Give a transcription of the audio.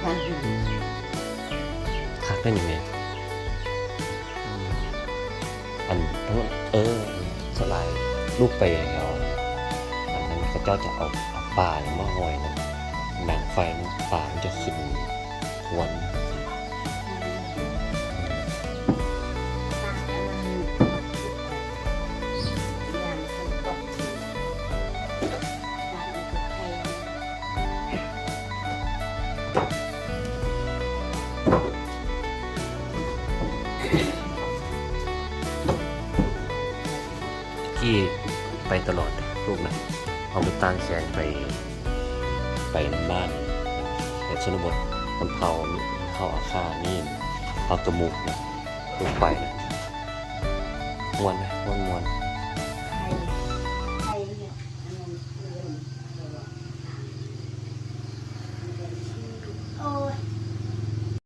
คักได้ยังไงอันทั้งสลายลูกเปย์เอาอันนั้นเขาเจ้าจะเอาป่ามาห้อยนะหนังไฟมันป่ามันจะขึ้นควันที่ไปตลอดลูกนะเอาไปตั้งแสงไปบ้านแต่ชนบทมันเผาอาคารนี่เผากระมุกนะลงไปนะมวนไหมมวน